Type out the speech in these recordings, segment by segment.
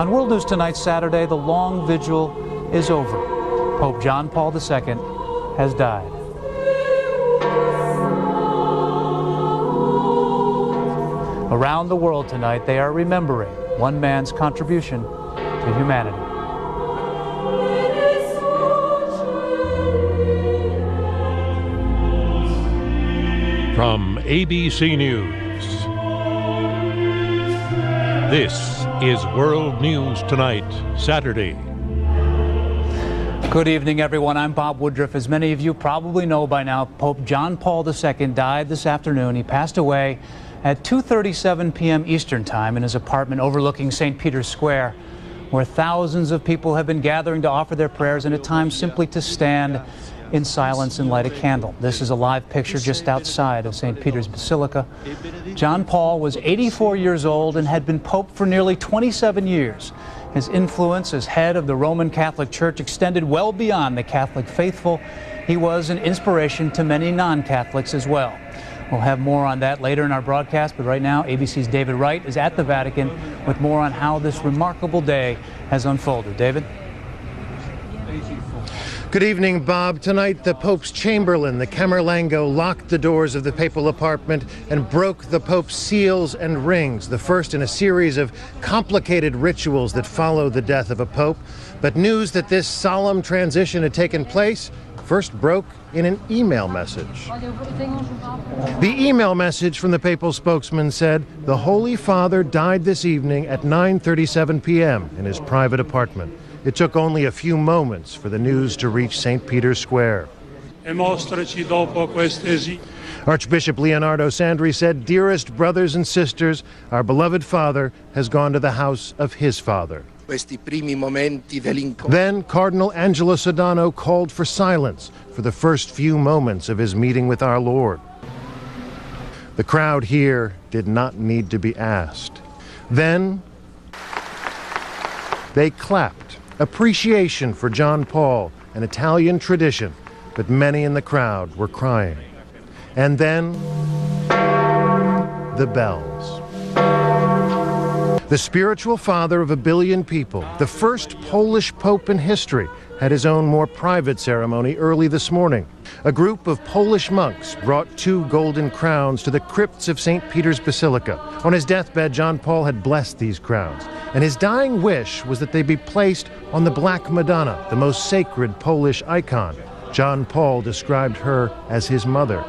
On World News Tonight, Saturday, the long vigil is over. Pope John Paul II has died. Around the world tonight, they are remembering one man's contribution to humanity. From ABC News, this is World News Tonight, Saturday. Good evening, everyone. I'm Bob Woodruff. As many of you probably know by now, Pope John Paul II died this afternoon. He passed away at 2:37 p.m. Eastern Time in his apartment overlooking St. Peter's Square, where thousands of people have been gathering to offer their prayers and at times simply to stand in silence and light a candle. This is a live picture just outside of St. Peter's Basilica. John Paul was 84 years old and had been Pope for nearly 27 years. His influence as head of the Roman Catholic Church extended well beyond the Catholic faithful. He was an inspiration to many non-Catholics as well. We'll have more on that later in our broadcast, but right now, ABC's David Wright is at the Vatican with more on how this remarkable day has unfolded. David? Good evening, Bob. Tonight, the Pope's Chamberlain, the Camerlengo, locked the doors of the papal apartment and broke the Pope's seals and rings, the first in a series of complicated rituals that follow the death of a Pope. But news that this solemn transition had taken place first broke in an email message. The email message from the papal spokesman said, "The Holy Father died this evening at 9:37 p.m. in his private apartment." It took only a few moments for the news to reach St. Peter's Square. Archbishop Leonardo Sandri said, "Dearest brothers and sisters, our beloved Father has gone to the house of his Father." Then Cardinal Angelo Sodano called for silence for the first few moments of his meeting with our Lord. The crowd here did not need to be asked. Then they clapped. Appreciation for John Paul, an Italian tradition, but many in the crowd were crying. And then the bells. The spiritual father of 1 billion people, the first Polish pope in history, had his own more private ceremony early this morning. A group of Polish monks brought 2 golden crowns to the crypts of St. Peter's Basilica. On his deathbed, John Paul had blessed these crowns, and his dying wish was that they be placed on the Black Madonna, the most sacred Polish icon. John Paul described her as his mother.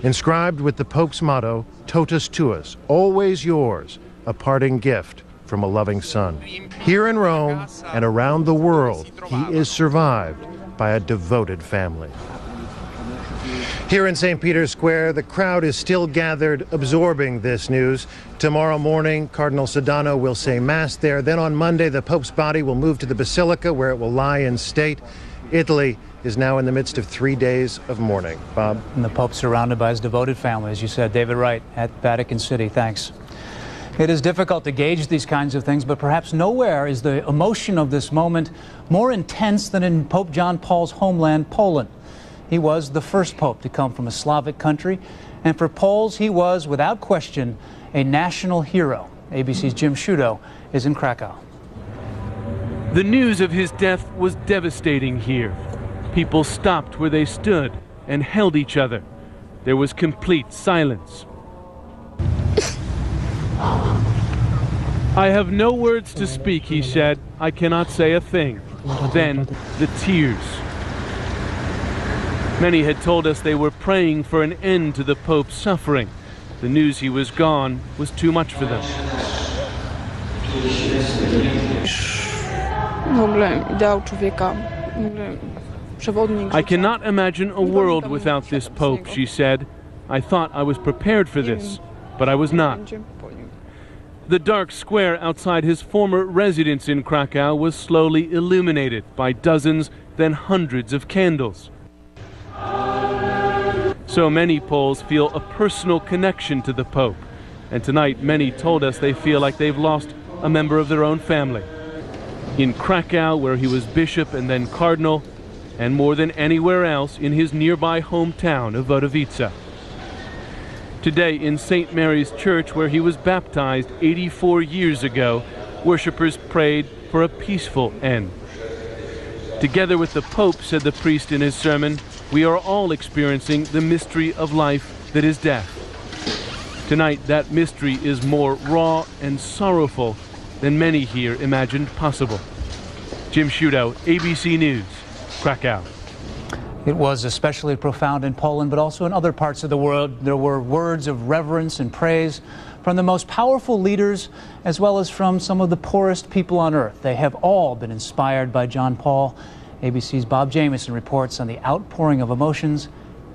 Inscribed with the Pope's motto, Totus Tuus, always yours, a parting gift from a loving son. Here in Rome and around the world, he is survived by a devoted family. Here in St. Peter's Square, the crowd is still gathered, absorbing this news. Tomorrow morning, Cardinal Sodano will say Mass there. Then on Monday, the Pope's body will move to the Basilica, where it will lie in state. Italy is now in the midst of 3 days of mourning. Bob? And the Pope surrounded by his devoted family, as you said. David Wright at Vatican City. Thanks. It is difficult to gauge these kinds of things, but perhaps nowhere is the emotion of this moment more intense than in Pope John Paul's homeland, Poland. He was the first pope to come from a Slavic country, and for Poles, he was, without question, a national hero. ABC's Jim Sciutto is in Krakow. The news of his death was devastating here. People stopped where they stood and held each other. There was complete silence. "I have no words to speak," he said. "I cannot say a thing." Then the tears. Many had told us they were praying for an end to the Pope's suffering. The news he was gone was too much for them. "I cannot imagine a world without this Pope," she said. "I thought I was prepared for this, but I was not." The dark square outside his former residence in Krakow was slowly illuminated by dozens, then hundreds of candles. So many Poles feel a personal connection to the Pope, and tonight many told us they feel like they've lost a member of their own family. In Krakow, where he was bishop and then cardinal, and more than anywhere else in his nearby hometown of Wadowice. Today in St. Mary's Church, where he was baptized 84 years ago, Worshippers prayed for a peaceful end. Together with the Pope, said the priest in his sermon, we are all experiencing the mystery of life that is death. Tonight, that mystery is more raw and sorrowful than many here imagined possible. Jim Shudo, ABC News, Krakow. It was especially profound in Poland, but also in other parts of the world. There were words of reverence and praise from the most powerful leaders, as well as from some of the poorest people on earth. They have all been inspired by John Paul. ABC's Bob Jamieson reports on the outpouring of emotions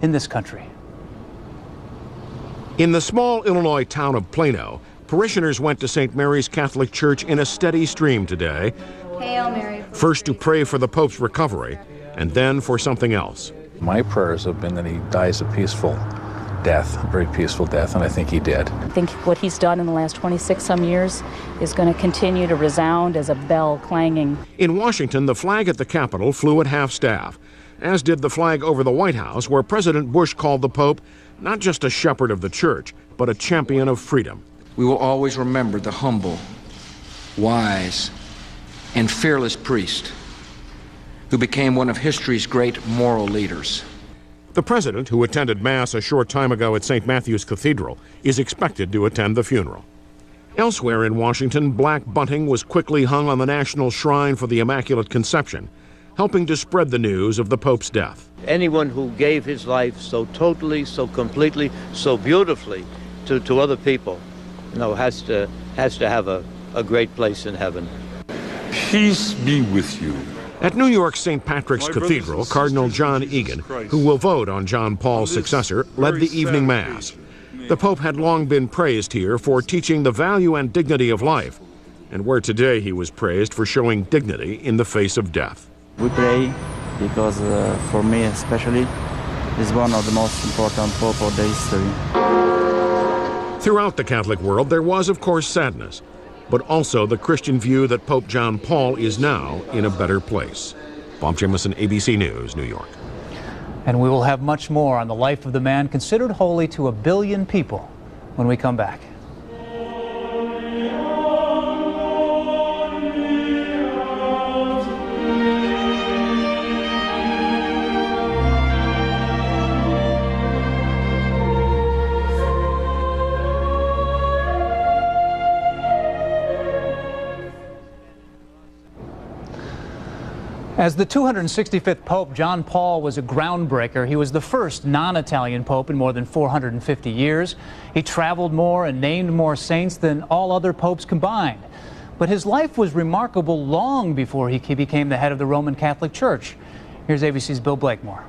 in this country. In the small Illinois town of Plano, parishioners went to St. Mary's Catholic Church in a steady stream today. Hail Mary. First to pray for the Pope's recovery, and then for something else. My prayers have been that he dies a peaceful death, a very peaceful death, and I think he did. I think what he's done in the last 26-some years is going to continue to resound as a bell clanging. In Washington, the flag at the Capitol flew at half-staff, as did the flag over the White House, where President Bush called the Pope not just a shepherd of the church, but a champion of freedom. We will always remember the humble, wise, and fearless priest who became one of history's great moral leaders. The president, who attended Mass a short time ago at St. Matthew's Cathedral, is expected to attend the funeral. Elsewhere in Washington, black bunting was quickly hung on the National Shrine for the Immaculate Conception, helping to spread the news of the Pope's death. Anyone who gave his life so totally, so completely, so beautifully to other people, has to have a great place in heaven. Peace be with you. At New York's St. Patrick's Cathedral, Cardinal John Egan, who will vote on John Paul's successor, led the evening Mass. The Pope had long been praised here for teaching the value and dignity of life, and where today he was praised for showing dignity in the face of death. We pray because, for me especially, he's one of the most important Pope of the history. Throughout the Catholic world, there was, of course, sadness, but also the Christian view that Pope John Paul is now in a better place. Bob Jamieson, ABC News, New York. And we will have much more on the life of the man considered holy to 1 billion people when we come back. As the 265th Pope, John Paul was a groundbreaker. He was the first non-Italian Pope in more than 450 years. He traveled more and named more saints than all other popes combined. But his life was remarkable long before he became the head of the Roman Catholic Church. Here's ABC's Bill Blakemore.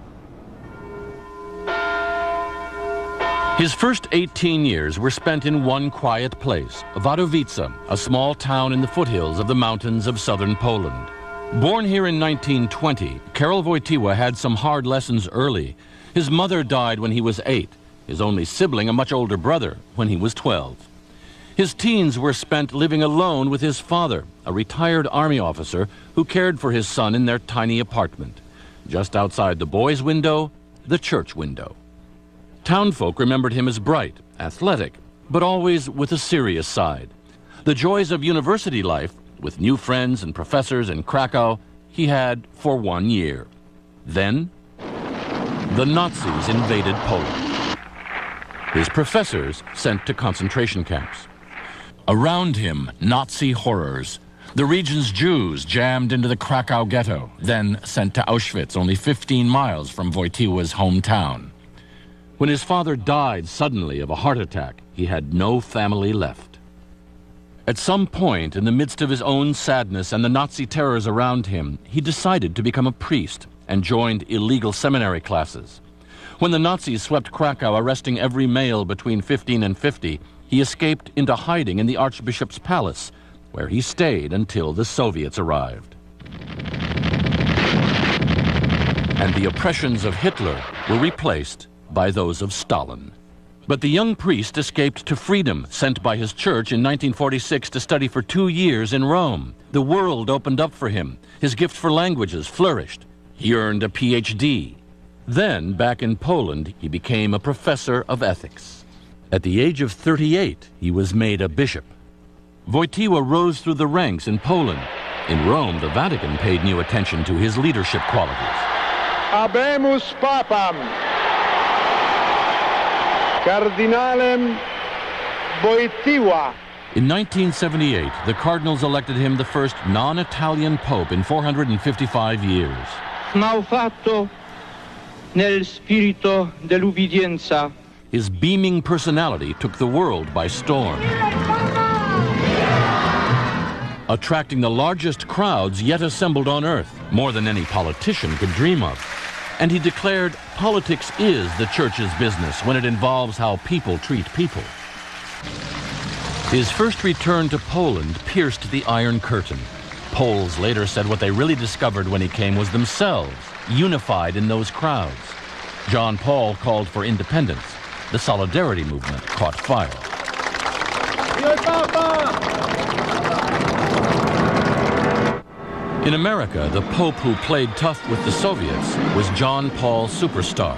His first 18 years were spent in one quiet place, Wadowice, a small town in the foothills of the mountains of southern Poland. Born here in 1920, Karol Wojtyła had some hard lessons early. His mother died when he was 8, his only sibling, a much older brother, when he was 12. His teens were spent living alone with his father, a retired army officer who cared for his son in their tiny apartment. Just outside the boys' window, the church window. Townfolk remembered him as bright, athletic, but always with a serious side. The joys of university life, with new friends and professors in Krakow, he had for 1 year. Then, the Nazis invaded Poland. His professors sent to concentration camps. Around him, Nazi horrors. The region's Jews jammed into the Krakow ghetto, then sent to Auschwitz, only 15 miles from Wojtyła's hometown. When his father died suddenly of a heart attack, he had no family left. At some point, in the midst of his own sadness and the Nazi terrors around him, he decided to become a priest and joined illegal seminary classes. When the Nazis swept Krakow, arresting every male between 15 and 50, he escaped into hiding in the Archbishop's palace, where he stayed until the Soviets arrived. And the oppressions of Hitler were replaced by those of Stalin. But the young priest escaped to freedom, sent by his church in 1946 to study for 2 years in Rome. The world opened up for him. His gift for languages flourished. He earned a PhD. Then, back in Poland, he became a professor of ethics. At the age of 38, he was made a bishop. Wojtyła rose through the ranks in Poland. In Rome, the Vatican paid new attention to his leadership qualities. Habemus Papam, Cardinalem Wojtyła. In 1978, the cardinals elected him the first non-Italian pope in 455 years. Ma fatto nel spirito dell'ubbidienza. His beaming personality took the world by storm, attracting the largest crowds yet assembled on earth, more than any politician could dream of. And he declared, politics is the church's business when it involves how people treat people. His first return to Poland pierced the Iron Curtain. Poles later said what they really discovered when he came was themselves, unified in those crowds. John Paul called for independence. The Solidarity movement caught fire. In America, the Pope who played tough with the Soviets was John Paul Superstar.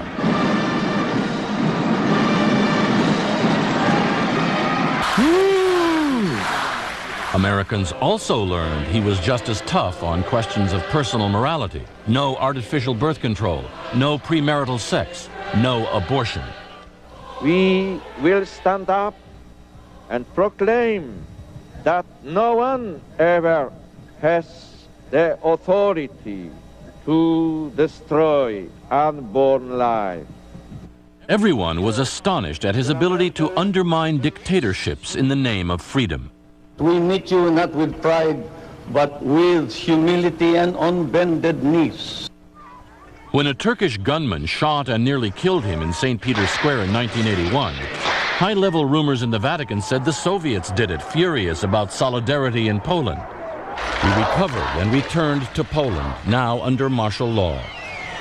Americans also learned he was just as tough on questions of personal morality. No artificial birth control, no premarital sex, no abortion. We will stand up and proclaim that no one ever has the authority to destroy unborn life. Everyone was astonished at his ability to undermine dictatorships in the name of freedom. We meet you not with pride, but with humility and on bended knees. When a Turkish gunman shot and nearly killed him in St. Peter's Square in 1981, high-level rumors in the Vatican said the Soviets did it, furious about solidarity in Poland. He recovered and returned to Poland, now under martial law.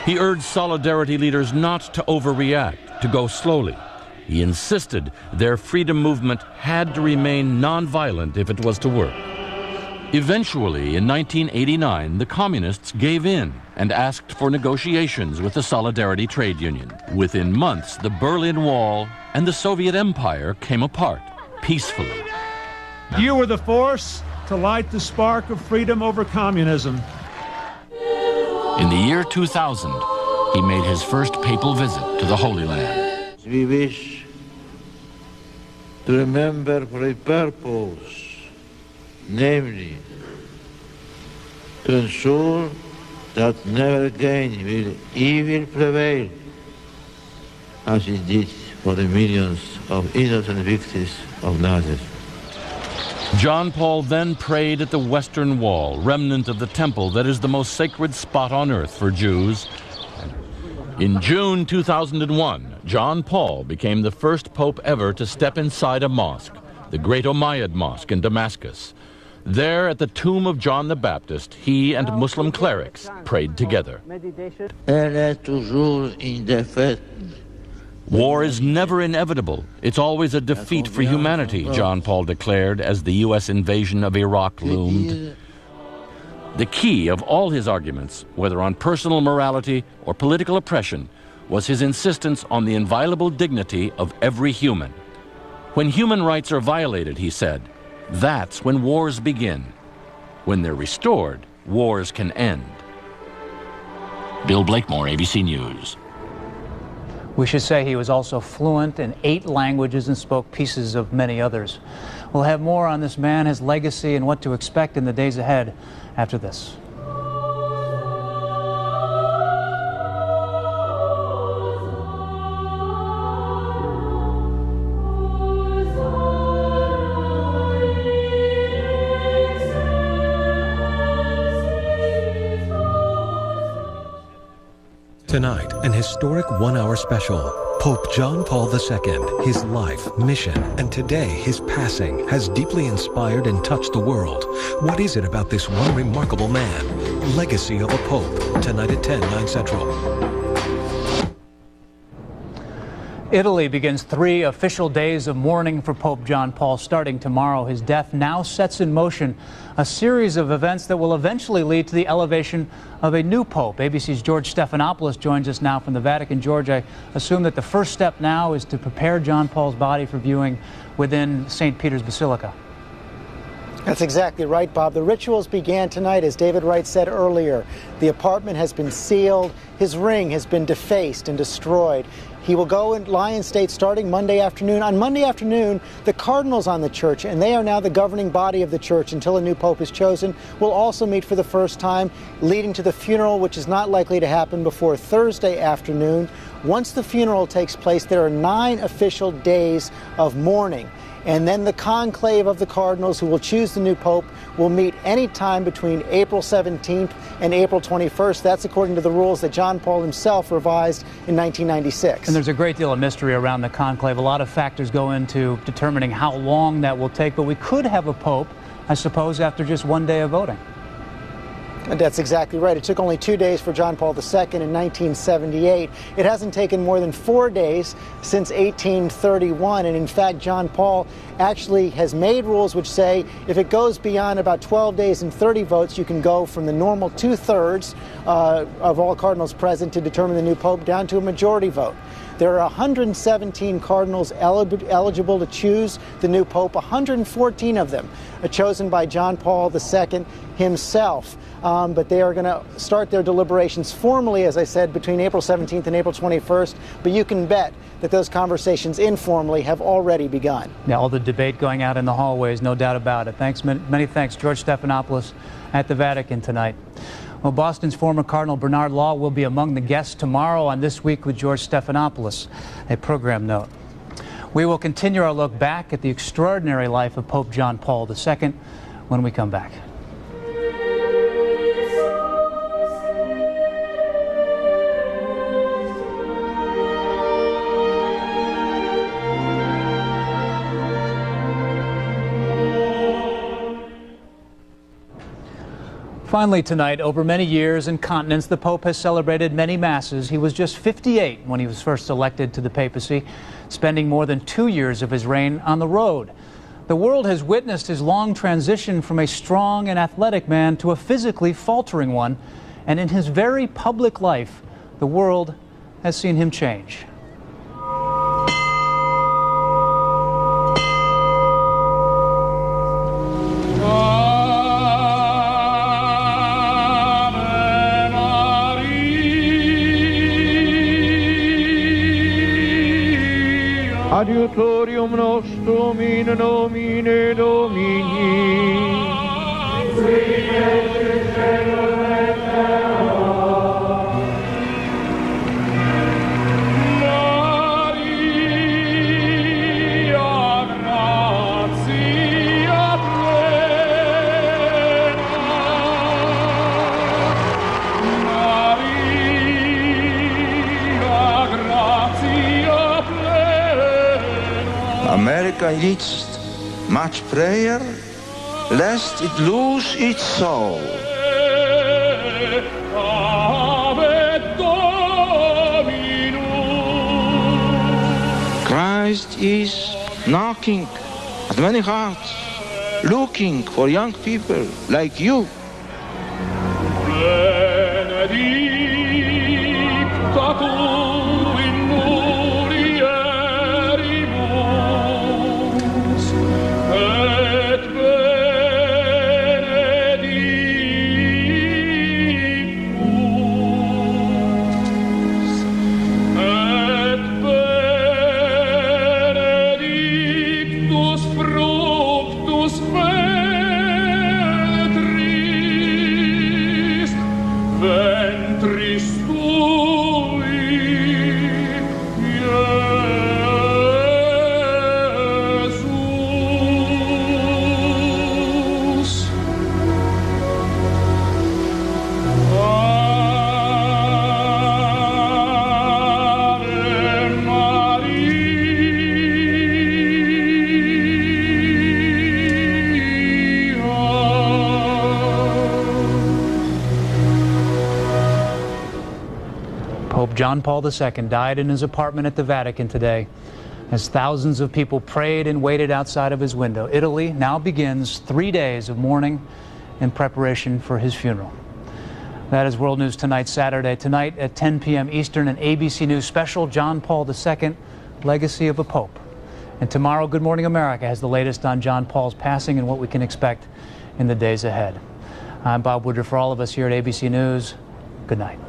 He urged solidarity leaders not to overreact, to go slowly. He insisted their freedom movement had to remain nonviolent if it was to work. Eventually, in 1989, the communists gave in and asked for negotiations with the Solidarity Trade Union. Within months, the Berlin Wall and the Soviet Empire came apart, peacefully. You were the force to light the spark of freedom over communism. In the year 2000, he made his first papal visit to the Holy Land. We wish to remember for a purpose, namely, to ensure that never again will evil prevail, as it did for the millions of innocent victims of Nazis. John Paul then prayed at the Western Wall, remnant of the temple that is the most sacred spot on earth for Jews. In June 2001, John Paul became the first pope ever to step inside a mosque, the Great Umayyad Mosque in Damascus. There, at the tomb of John the Baptist, he and Muslim clerics prayed together. War is never inevitable. It's always a defeat for humanity, John Paul declared as the U.S. invasion of Iraq loomed. The key of all his arguments, whether on personal morality or political oppression, was his insistence on the inviolable dignity of every human. When human rights are violated, he said, that's when wars begin. When they're restored, wars can end. Bill Blakemore, ABC News. We should say he was also fluent in 8 languages and spoke pieces of many others. We'll have more on this man, his legacy, and what to expect in the days ahead after this. Tonight, an historic one-hour special. Pope John Paul II, his life, mission, and today his passing has deeply inspired and touched the world. What is it about this one remarkable man? Legacy of a Pope. Tonight at 10, 9 Central. Italy begins 3 official days of mourning for Pope John Paul starting tomorrow. His death now sets in motion a series of events that will eventually lead to the elevation of a new pope. ABC's George Stephanopoulos joins us now from the Vatican. George, I assume that the first step now is to prepare John Paul's body for viewing within St. Peter's Basilica. That's exactly right, Bob. The rituals began tonight, as David Wright said earlier. The apartment has been sealed. His ring has been defaced and destroyed. He will go and lie in state starting Monday afternoon. On Monday afternoon, the cardinals on the church, and they are now the governing body of the church until a new pope is chosen, will also meet for the first time, leading to the funeral, which is not likely to happen before Thursday afternoon. Once the funeral takes place, there are 9 official days of mourning. And then the conclave of the cardinals who will choose the new pope will meet any time between April 17th and April 21st. That's according to the rules that John Paul himself revised in 1996. And there's a great deal of mystery around the conclave. A lot of factors go into determining how long that will take, but we could have a pope, I suppose, after just one day of voting. And that's exactly right. It took only 2 days for John Paul II in 1978. It hasn't taken more than 4 days since 1831. And in fact, John Paul actually has made rules which say if it goes beyond about 12 days and 30 votes, you can go from the normal 2/3 of all cardinals present to determine the new pope down to a majority vote. There are 117 cardinals eligible to choose the new pope, 114 of them are chosen by John Paul II himself. But they are going to start their deliberations formally, as I said, between April 17th and April 21st. But you can bet that those conversations informally have already begun. Yeah, all the debate going out in the hallways, no doubt about it. Thanks, many thanks, George Stephanopoulos at the Vatican tonight. Well, Boston's former Cardinal Bernard Law will be among the guests tomorrow on This Week with George Stephanopoulos, a program note. We will continue our look back at the extraordinary life of Pope John Paul II when we come back. Finally tonight, over many years and continents, the Pope has celebrated many masses. He was just 58 when he was first elected to the papacy, spending more than 2 years of his reign on the road. The world has witnessed his long transition from a strong and athletic man to a physically faltering one, and in his very public life, the world has seen him change. Adiutorium nostrum in nomine Domini. America needs much prayer, lest it lose its soul. Christ is knocking at many hearts, looking for young people like you. John Paul II died in his apartment at the Vatican today as thousands of people prayed and waited outside of his window. Italy now begins 3 days of mourning in preparation for his funeral. That is World News Tonight, Saturday. Tonight at 10 p.m. Eastern, an ABC News special, John Paul II, Legacy of a Pope. And tomorrow, Good Morning America has the latest on John Paul's passing and what we can expect in the days ahead. I'm Bob Woodruff. For all of us here at ABC News, good night.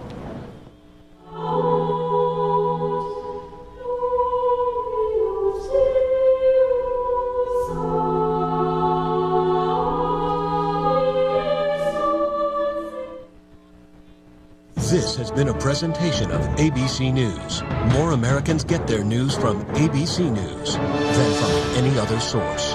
This has been a presentation of ABC News. More Americans get their news from ABC News than from any other source.